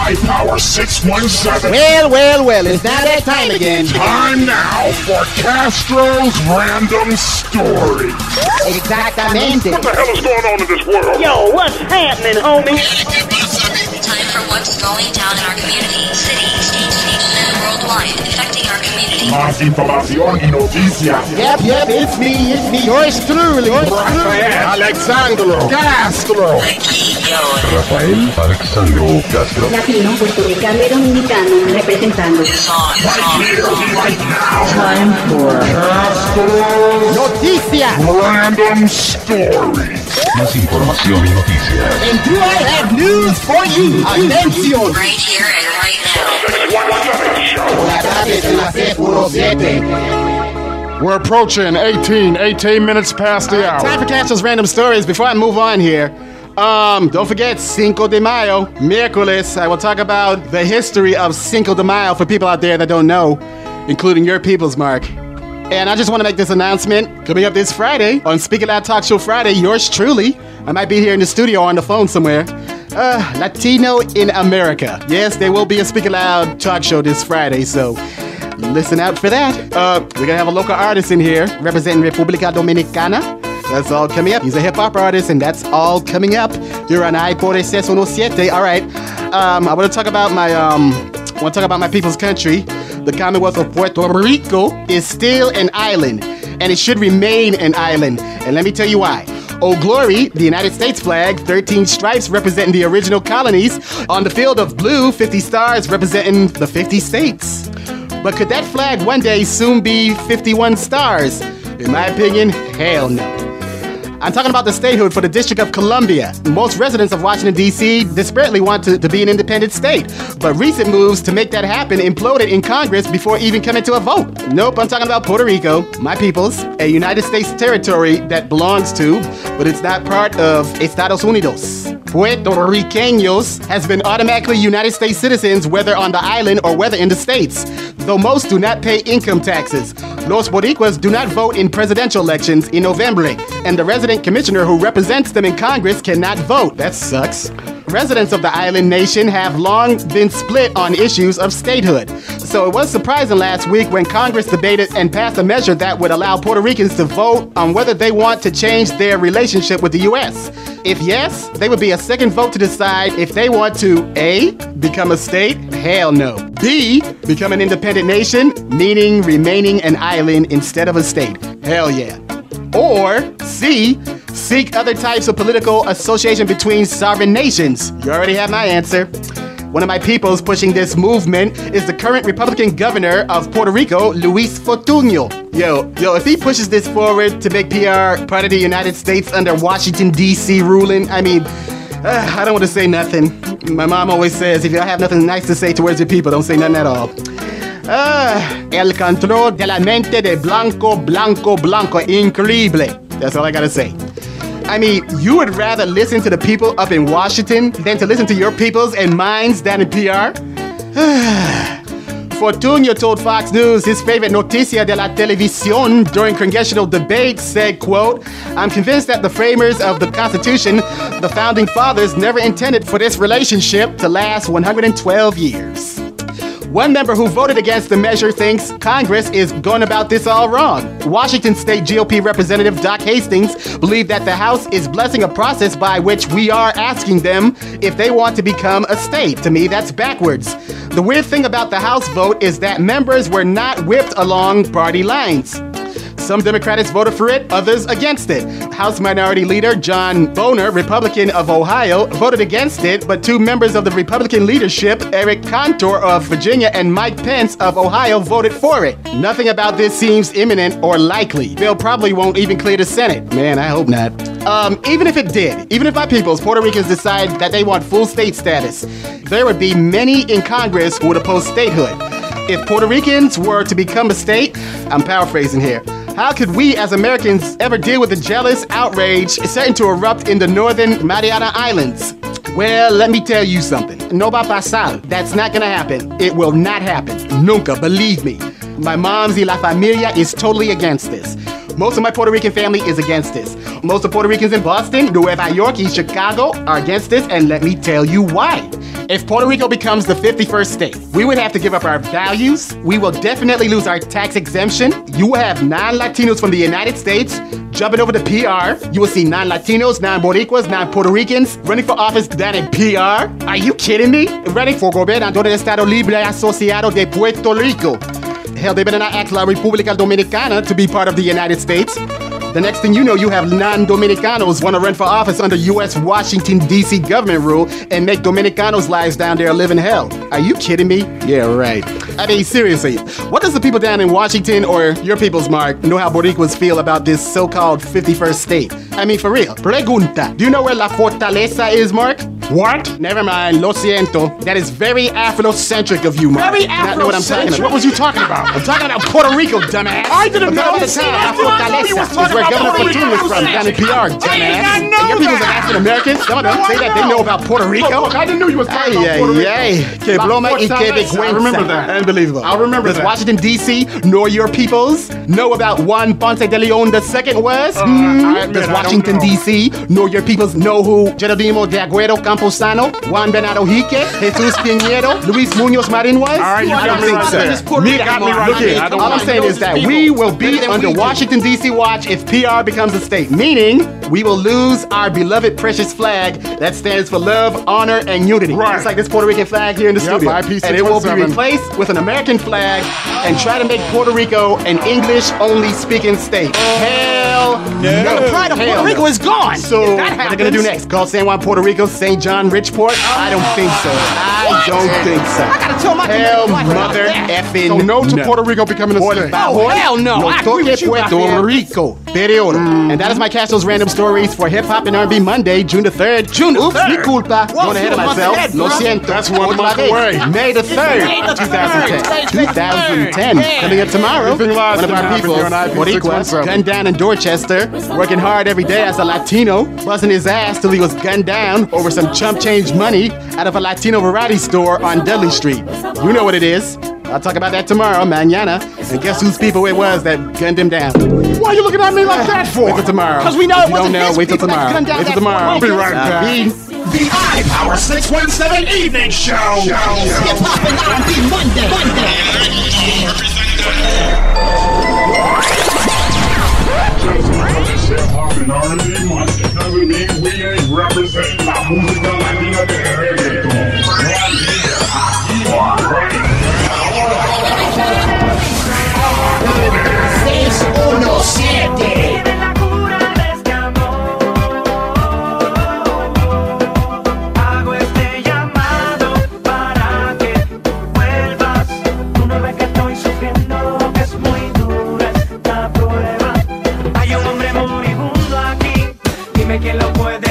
High Power 617. Well, it's not that time again. Time now for Castro's Random Story. Exactamente. What the hell is going on in this world? Yo, what's happening, homie? Time for what's going down in our community, city, state, nation, and worldwide, affecting our community. Más información y noticias. Yep, it's me. Yours truly. Rafael Alexandro Castro. Rafael Alexandro Castro. Latino, puertorricano y dominicano representando. Right here, right now. Time for Castro's Noticias. Random Story. Más información y noticias. And do I have news for you? Atención. Right here and right now. 617 Show. La tarde de la 617. We're approaching 18 minutes past the hour. Time for Castro's Random Stories. Before I move on here, don't forget Cinco de Mayo, miércoles. I will talk about the history of Cinco de Mayo for people out there that don't know, including your peoples, Mark. And I just want to make this announcement. Coming up this Friday on Speak It Loud Talk Show Friday, yours truly. I might be here in the studio or on the phone somewhere. Latino in America. Yes, there will be a Speak It Loud Talk Show this Friday, so listen out for that. We're going to have a local artist in here representing República Dominicana. That's all coming up. He's a hip-hop artist, and that's all coming up. You're on iPod 617. All right. I want to talk about my people's country. The Commonwealth of Puerto Rico is still an island, and it should remain an island. And let me tell you why. Old Glory, the United States flag, 13 stripes representing the original colonies. On the field of blue, 50 stars representing the 50 states. But could that flag one day soon be 51 stars? In my opinion, hell no. I'm talking about the statehood for the District of Columbia. Most residents of Washington, D.C. desperately want to be an independent state. But recent moves to make that happen imploded in Congress before even coming to a vote. Nope, I'm talking about Puerto Rico, my peoples, a United States territory that belongs to, but it's not part of Estados Unidos. Puerto Ricanos has been automatically United States citizens whether on the island or whether in the States, though most do not pay income taxes. Los Boricuas do not vote in presidential elections in November, and the resident commissioner who represents them in Congress cannot vote. That sucks. Residents of the island nation have long been split on issues of statehood. So it was surprising last week when Congress debated and passed a measure that would allow Puerto Ricans to vote on whether they want to change their relationship with the U.S. If yes, they would be a second vote to decide if they want to A, become a state, hell no. B, become an independent nation, meaning remaining an island instead of a state, hell yeah. Or C, seek other types of political association between sovereign nations. You already have my answer. One of my peoples pushing this movement is the current Republican governor of Puerto Rico, Luis Fortuño. Yo, if he pushes this forward to make PR part of the United States under Washington, D.C. ruling, I mean, I don't want to say nothing. My mom always says, if you have nothing nice to say towards your people, don't say nothing at all. El control de la mente de blanco, increíble. That's all I gotta say. I mean, you would rather listen to the people up in Washington than to listen to your peoples and minds down in PR? Fortuño told Fox News his favorite noticia de la televisión during congressional debate said, quote, "I'm convinced that the framers of the Constitution, the founding fathers, never intended for this relationship to last 112 years. One member who voted against the measure thinks Congress is going about this all wrong. Washington State GOP Representative Doc Hastings believed that the House is blessing a process by which we are asking them if they want to become a state. To me, that's backwards. The weird thing about the House vote is that members were not whipped along party lines. Some Democrats voted for it, others against it. House Minority Leader John Boehner, Republican of Ohio, voted against it, but two members of the Republican leadership, Eric Cantor of Virginia and Mike Pence of Ohio, voted for it. Nothing about this seems imminent or likely. Bill probably won't even clear the Senate. Man, I hope not. Even if it did, even if my peoples, Puerto Ricans, decide that they want full state status, there would be many in Congress who would oppose statehood. If Puerto Ricans were to become a state, I'm paraphrasing here, how could we as Americans ever deal with the jealous outrage certain to erupt in the northern Mariana Islands? Well, let me tell you something. No va a pasar. That's not gonna happen. It will not happen. Nunca, believe me. My mom's y la familia is totally against this. Most of my Puerto Rican family is against this. Most of Puerto Ricans in Boston, Nueva York, and Chicago are against this, and let me tell you why. If Puerto Rico becomes the 51st state, we would have to give up our values. We will definitely lose our tax exemption. You will have non-Latinos from the United States jumping over to PR. You will see non-Latinos, non-Boricuas, non-Puerto Ricans running for office down in PR. Are you kidding me? Running for gobernador del Estado Libre Asociado de Puerto Rico. Hell, they better not ask La República Dominicana to be part of the United States. The next thing you know, you have non-Dominicanos want to run for office under U.S. Washington, D.C. government rule and make Dominicanos' lives down there live in hell. Are you kidding me? Yeah, right. I mean, seriously, what does the people down in Washington or your people's, Mark, know how Boricuas feel about this so-called 51st state? I mean, for real. Pregunta. Do you know where La Fortaleza is, Mark? What? Never mind, lo siento. That is very Afrocentric of you, Mark. Very Do not know what I'm talking about. What was you talking about? I'm talking about Puerto Rico, dumbass. I didn't know. About the town, La Fortaleza is where Governor Patriotic is from, down in PR, dumbass. I did not know And your people's are that. African Americans. Some of them say that they know about Puerto Rico. Look, I didn't know you was talking about Ay, Puerto Rico. ay, ay. Que broma y que vergüenza. I remember that. Unbelievable. I remember Does that. Washington, D.C. nor your peoples know about Juan Ponce de Leon II was? I admit Does I don't Washington, know. D.C. nor your peoples know who Geronimo de Aguero Camposano, Juan Bernardo Hique, Jesus Piñero, Luis Muñoz Marin was? All right, you I got don't me think right so. there. Mira, You got me right look there. here. I don't All I'm know. saying is that we will be under Washington, D.C. watch if PR becomes a state, meaning we will lose our beloved precious flag that stands for love, honor, and unity. Right. It's like this Puerto Rican flag here in the studio. IP And it will be 617. replaced with an American flag and try to make Puerto Rico an English-only speaking state. Hell no. The pride of Hell Puerto Rico no. is gone. So If what that are they gonna do happens- next? Call San Juan, Puerto Rico, St. John, Richport? I don't think so. I don't think so. I gotta tell my Hell, wife about mother that. effing So no to Puerto Rico becoming a state. Oh, hell no. No I agree toque with you, Puerto Rafael. Rico. Period. And that is my Castro's Random Stories for Hip Hop and R&B Monday, June the 3rd. June the Oops, 3rd. mi culpa. Well, Going ahead of you're a month myself. ahead, Lo bro. siento. That's 1 Otra month vez. away. May the 3rd, May the 2010. 3rd. 2010. Yeah. Coming up tomorrow. Everything lies One of can our happen people, here on IP Boricuas, 617. gunned down in Dorchester, working hard every day as a Latino, busting his ass till he was gunned down over some chump change money out of a Latino variety store on Dudley Street. You know what it is. I'll talk about that tomorrow, mañana. And guess whose people it was that gunned him down? Why are you looking at me like that for? Wait till tomorrow. 'Cause we know If it you don't wasn't know, his wait till people that tomorrow. gunned down Wait till that tomorrow. I'll be right back. The iPower 617 Evening Show. Hip Hop and R&B Monday. Hip Hop and R&B Monday doesn't mean we ain't representing la música latina de reggaeton. Right here. Right now. 617. La cura de este amor. Hago este llamado para que tú vuelvas. Tú no ves que estoy sufriendo, que es muy dura esta prueba. Hay un hombre moribundo aquí. Dime quién lo puede